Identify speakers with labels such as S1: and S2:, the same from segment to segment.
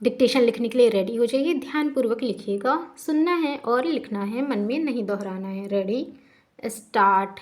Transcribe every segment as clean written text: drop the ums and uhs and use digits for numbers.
S1: Dictation लिखने के लिए रेडी हो जाइए, ध्यानपूर्वक लिखिएगा। सुनना है और लिखना है, मन में नहीं दोहराना है। Ready, start.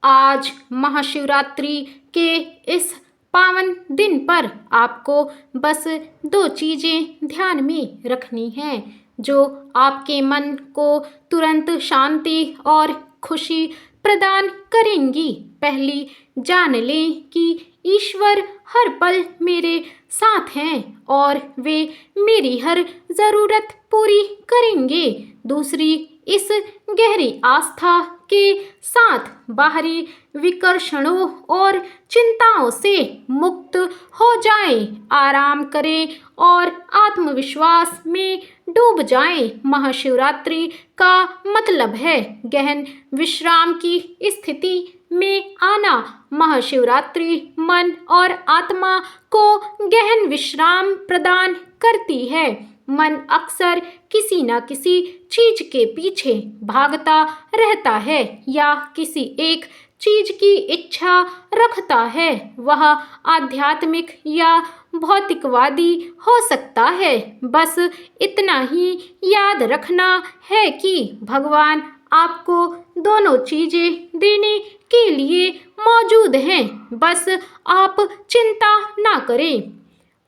S1: आज महाशिवरात्रि के इस पावन दिन पर आपको बस 2 चीज़ें ध्यान में रखनी हैं जो आपके मन को तुरंत शांति और खुशी प्रदान करेंगी। पहली, जान लें कि ईश्वर हर पल मेरे साथ हैं और वे मेरी हर ज़रूरत पूरी करेंगे। दूसरी, इस गहरी आस्था के साथ बाहरी विकर्षणों और चिंताओं से मुक्त हो जाएं, आराम करें और आत्मविश्वास में डूब जाएं। महाशिवरात्रि का मतलब है गहन विश्राम की स्थिति में आना। महाशिवरात्रि मन और आत्मा को गहन विश्राम प्रदान करती है। मन अक्सर किसी न किसी चीज के पीछे भागता रहता है या किसी एक चीज की इच्छा रखता है। वह आध्यात्मिक या भौतिकवादी हो सकता है। बस इतना ही याद रखना है कि भगवान आपको दोनों चीजें देने के लिए मौजूद हैं। बस आप चिंता ना करें।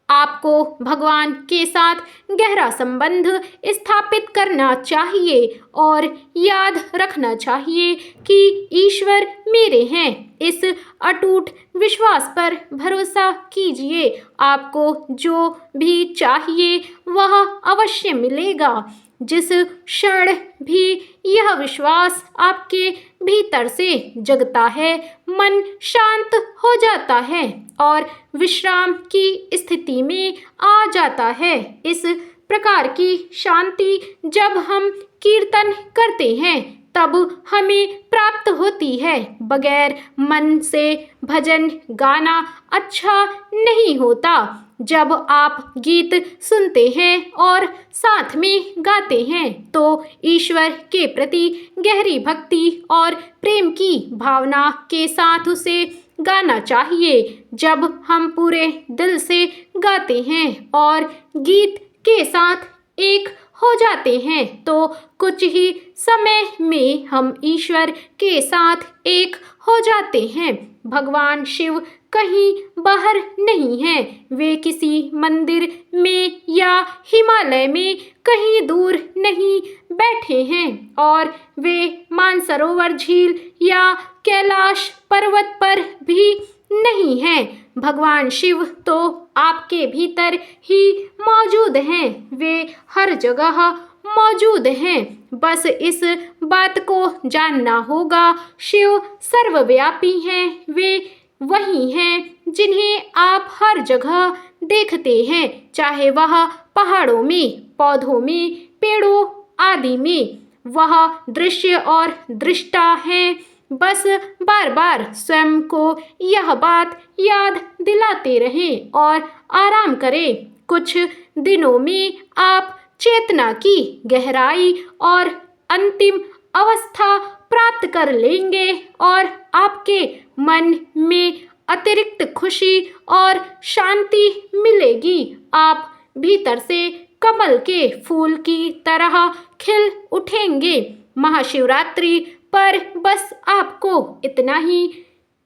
S1: आपको भगवान के साथ गहरा संबंध स्थापित करना चाहिए और याद रखना चाहिए कि ईश्वर मेरे हैं। इस अटूट विश्वास पर भरोसा कीजिए। आपको जो भी चाहिए वह अवश्य मिलेगा। जिस क्षण भी यह विश्वास आपके भीतर से जगता है, मन शांत हो जाता है और विश्राम की स्थिति में आ जाता है। इस प्रकार की शांति जब हम कीर्तन करते हैं तब हमें प्राप्त होती है। बगैर मन से भजन गाना अच्छा नहीं होता। जब आप गीत सुनते हैं और साथ में गाते हैं तो ईश्वर के प्रति गहरी भक्ति और प्रेम की भावना के साथ उसे गाना चाहिए। जब हम पूरे दिल से गाते हैं और गीत के साथ एक हो जाते हैं तो कुछ ही समय में हम ईश्वर के साथ एक हो जाते हैं। भगवान शिव कहीं बाहर नहीं हैं। वे किसी मंदिर में या हिमालय में कहीं दूर नहीं बैठे हैं और वे मानसरोवर झील या कैलाश पर्वत पर भी नहीं हैं। भगवान शिव तो आपके भीतर ही मौजूद हैं। वे हर जगह मौजूद हैं। बस इस बात को जानना होगा, शिव सर्वव्यापी हैं। वे वही हैं जिन्हें आप हर जगह देखते हैं, चाहे वह पहाड़ों में, पौधों में, पेड़ों आदि में। वह दृश्य और दृष्टा हैं। बस बार बार स्वयं को यह बात याद दिलाते रहें और आराम करें। कुछ दिनों में आप चेतना की गहराई और अंतिम अवस्था प्राप्त कर लेंगे और आपके मन में अतिरिक्त खुशी और शांति मिलेगी। आप भीतर से कमल के फूल की तरह खिल उठेंगे। महाशिवरात्रि पर बस आपको इतना ही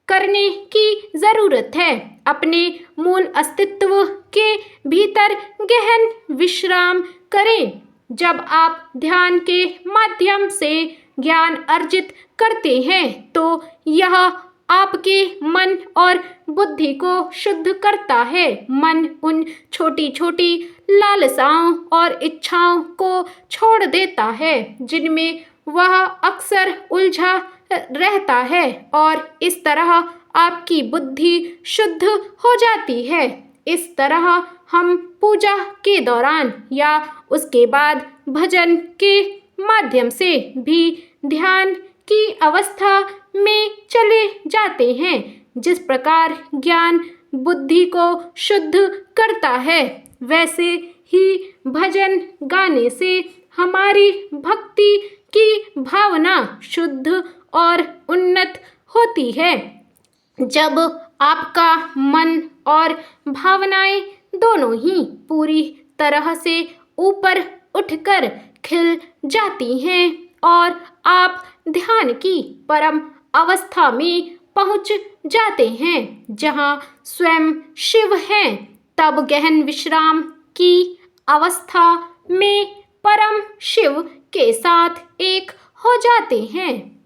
S1: करने की जरूरत है। अपने मूल अस्तित्व के भीतर गहन विश्राम करें। जब आप ध्यान के माध्यम से ज्ञान अर्जित करते हैं तो यह आपके मन और बुद्धि को शुद्ध करता है। मन उन छोटी छोटी लालसाओं और इच्छाओं को छोड़ देता है जिनमें वह अक्सर उलझा रहता है और इस तरह आपकी बुद्धि शुद्ध हो जाती है। इस तरह हम पूजा के दौरान या उसके बाद भजन के माध्यम से भी ध्यान की अवस्था में चले जाते हैं। जिस प्रकार ज्ञान बुद्धि को शुद्ध करता है, वैसे ही भजन गाने से हमारी भक्ति की भावना शुद्ध और उन्नत होती है। जब आपका मन और भावनाएं दोनों ही पूरी पूरी तरह से ऊपर उठकर खिल जाती हैं और आप ध्यान की परम अवस्था में पहुंच जाते हैं जहां स्वयं शिव हैं। तब गहन विश्राम की अवस्था में परम शिव के साथ एक हो जाते हैं।